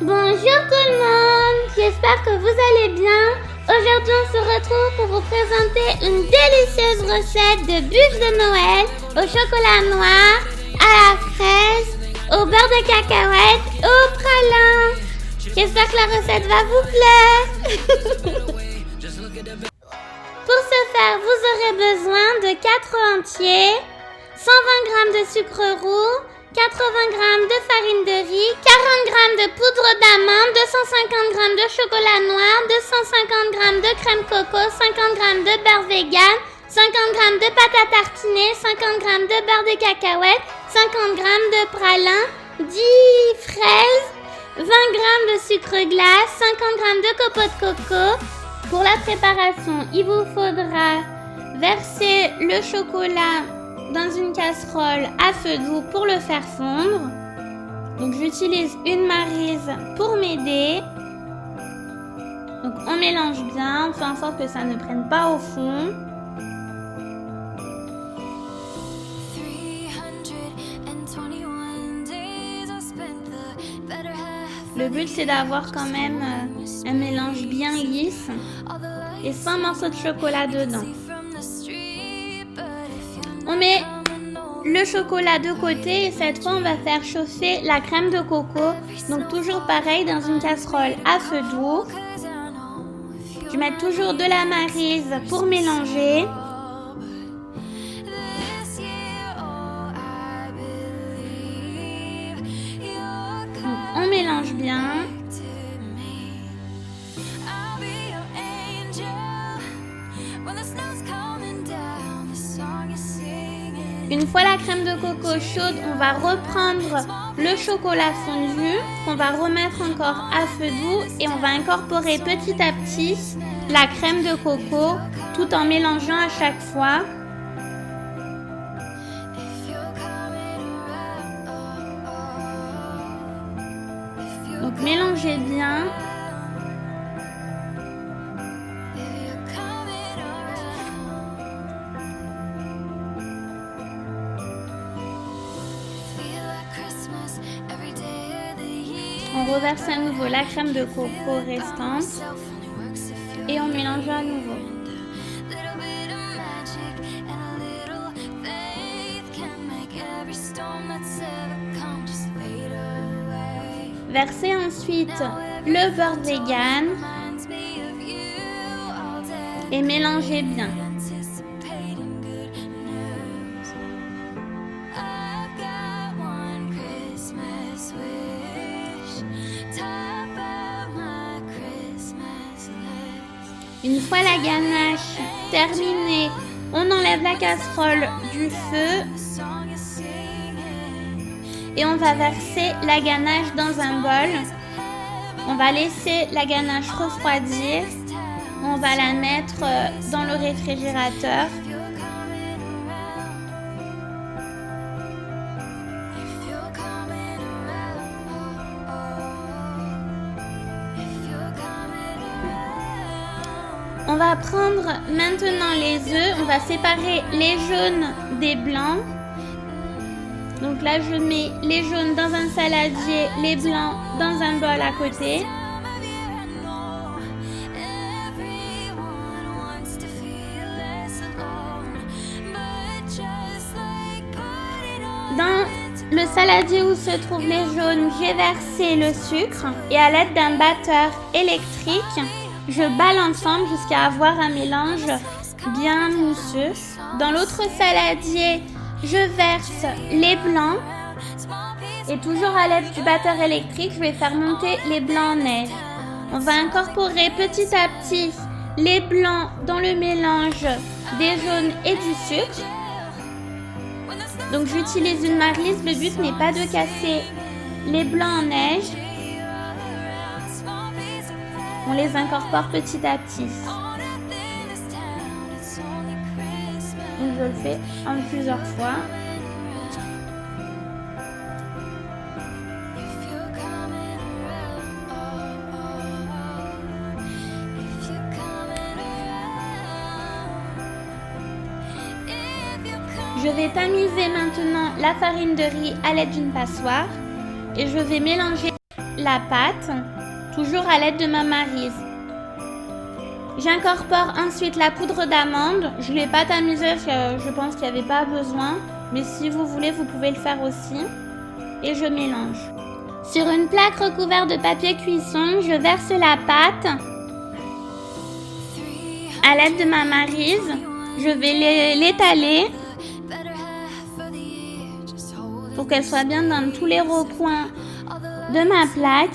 Bonjour tout le monde, j'espère que vous allez bien. Aujourd'hui on se retrouve pour vous présenter une délicieuse recette de buffes de Noël au chocolat noir, à la fraise, au beurre de cacahuète, au pralin. J'espère que la recette va vous plaire. Pour ce faire, vous aurez besoin de 4 œufs entiers, 120 g de sucre roux, 80 g de farine de riz, 40 g de poudre d'amande, 250 g de chocolat noir, 250 g de crème coco, 50 g de beurre vegan, 50 g de pâte à tartiner, 50 g de beurre de cacahuète, 50 g de pralin, 10 fraises, 20 g de sucre glace, 50 g de copeaux de coco. Pour la préparation, il vous faudra verser le chocolat dans une casserole à feu doux pour le faire fondre. Donc j'utilise une maryse pour m'aider. Donc on mélange bien, on fait en sorte que ça ne prenne pas au fond. Le but c'est d'avoir quand même un mélange bien lisse et sans morceaux de chocolat dedans. On met le chocolat de côté et cette fois on va faire chauffer la crème de coco. Donc toujours pareil dans une casserole à feu doux. Je mets toujours de la maryse pour mélanger. Donc, on mélange bien. Une fois la crème de coco chaude, on va reprendre le chocolat fondu qu'on va remettre encore à feu doux et on va incorporer petit à petit la crème de coco tout en mélangeant à chaque fois. Donc mélangez bien. On reverse à nouveau la crème de coco restante et on mélange à nouveau. Versez ensuite le beurre vegan et mélangez bien. Une fois la ganache terminée, on enlève la casserole du feu et on va verser la ganache dans un bol. On va laisser la ganache refroidir. On va la mettre dans le réfrigérateur. On va prendre maintenant les œufs, on va séparer les jaunes des blancs. Donc là je mets les jaunes dans un saladier, les blancs dans un bol à côté. Dans le saladier où se trouvent les jaunes, j'ai versé le sucre et à l'aide d'un batteur électrique, je balle ensemble jusqu'à avoir un mélange bien mousseux. Dans l'autre saladier, je verse les blancs et toujours à l'aide du batteur électrique, je vais faire monter les blancs en neige. On va incorporer petit à petit les blancs dans le mélange des jaunes et du sucre. Donc j'utilise une maryse, le but n'est pas de casser les blancs en neige. On les incorpore petit à petit. Donc je le fais en plusieurs fois. Je vais tamiser maintenant la farine de riz à l'aide d'une passoire et je vais mélanger la pâte, toujours à l'aide de ma maryse. J'incorpore ensuite la poudre d'amande. Je ne l'ai pas tamisée parce que je pense qu'il n'y avait pas besoin. Mais si vous voulez, vous pouvez le faire aussi. Et je mélange. Sur une plaque recouverte de papier cuisson, je verse la pâte. À l'aide de ma maryse, je vais l'étaler pour qu'elle soit bien dans tous les recoins de ma plaque.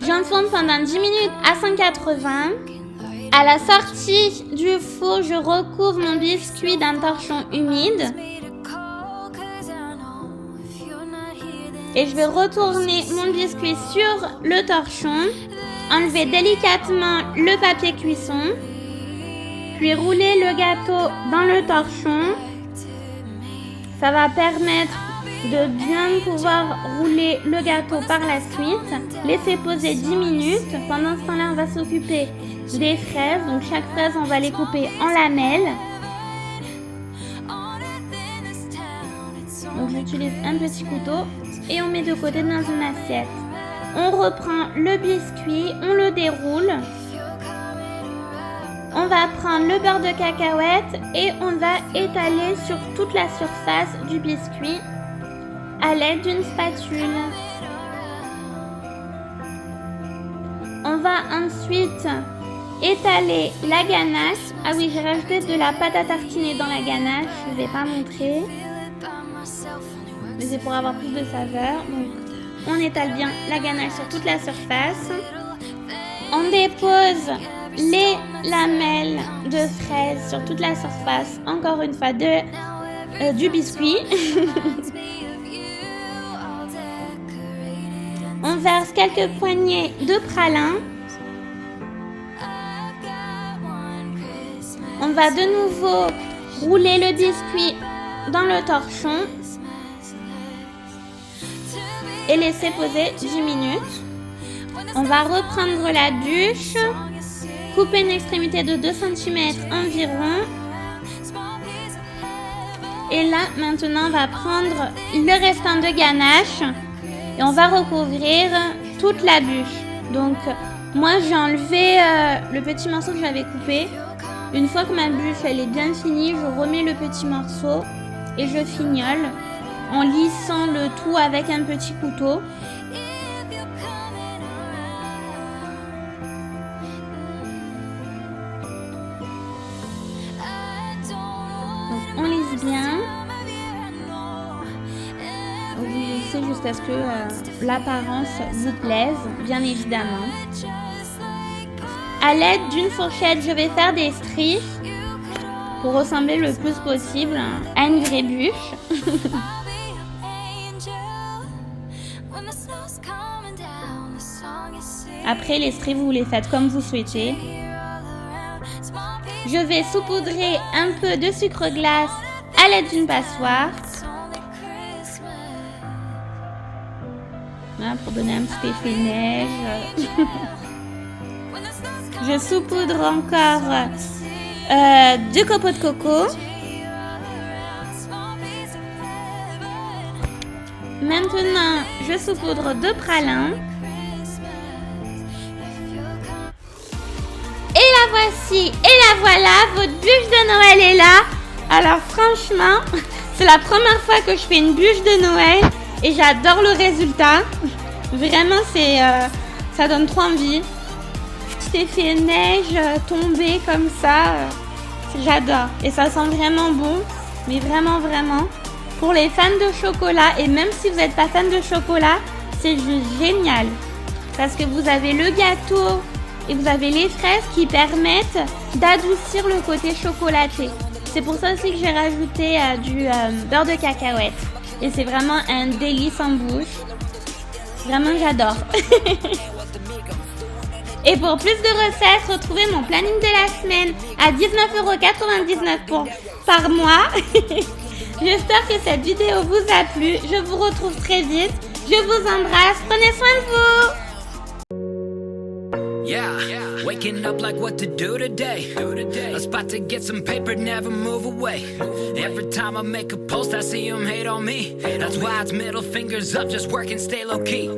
J'enfourne pendant 10 minutes à 180. À la sortie du four, je recouvre mon biscuit d'un torchon humide. Et je vais retourner mon biscuit sur le torchon, enlever délicatement le papier cuisson, puis rouler le gâteau dans le torchon. Ça va permettre de bien pouvoir rouler le gâteau par la suite. Laisser poser 10 minutes. Pendant ce temps-là, on va s'occuper des fraises. Donc chaque fraise, on va les couper en lamelles. Donc j'utilise un petit couteau et on met de côté dans une assiette. On reprend le biscuit, on le déroule. On va prendre le beurre de cacahuète et on va étaler sur toute la surface du biscuit à l'aide d'une spatule. On va ensuite étaler la ganache. Ah oui, j'ai rajouté de la pâte à tartiner dans la ganache. Je ne vais pas montrer. Mais c'est pour avoir plus de saveur. Donc, on étale bien la ganache sur toute la surface. On dépose les lamelles de fraises sur toute la surface. Encore une fois, du biscuit. On verse quelques poignées de pralin. On va de nouveau rouler le biscuit dans le torchon et laisser poser 10 minutes. On va reprendre la bûche, couper une extrémité de 2 cm environ. Et là, maintenant, on va prendre le restant de ganache et on va recouvrir toute la bûche. Donc, moi, j'ai enlevé le petit morceau que j'avais coupé. Une fois que ma bûche elle est bien finie, je remets le petit morceau et je fignole en lissant le tout avec un petit couteau. Donc, on lisse bien. Vous lissez jusqu'à ce que l'apparence vous plaise, bien évidemment. À l'aide d'une fourchette, je vais faire des stries pour ressembler le plus possible à une vraie bûche. Après, les stries, vous les faites comme vous souhaitez. Je vais saupoudrer un peu de sucre glace à l'aide d'une passoire. Voilà, pour donner un petit effet neige. Je saupoudre encore du copeaux de coco. Maintenant, je saupoudre de pralin. Et la voici, et la voilà, votre bûche de Noël est là. Alors franchement, c'est la première fois que je fais une bûche de Noël et j'adore le résultat. Vraiment, ça donne trop envie. Petit effet neige tombé comme ça, j'adore. Et ça sent vraiment bon, mais vraiment, vraiment. Pour les fans de chocolat, et même si vous n'êtes pas fan de chocolat, c'est juste génial. Parce que vous avez le gâteau et vous avez les fraises qui permettent d'adoucir le côté chocolaté. C'est pour ça aussi que j'ai rajouté du beurre de cacahuète. Et c'est vraiment un délice en bouche. Vraiment, j'adore. Et pour plus de recettes, retrouvez mon planning de la semaine à 19,99 € par mois. J'espère que cette vidéo vous a plu. Je vous retrouve très vite. Je vous embrasse. Prenez soin de vous. Yeah, waking up like what to do today. A spot to get some paper, never move away. Every time I make a post, I see them hate on me. That's why it's middle fingers up, just work and stay low key.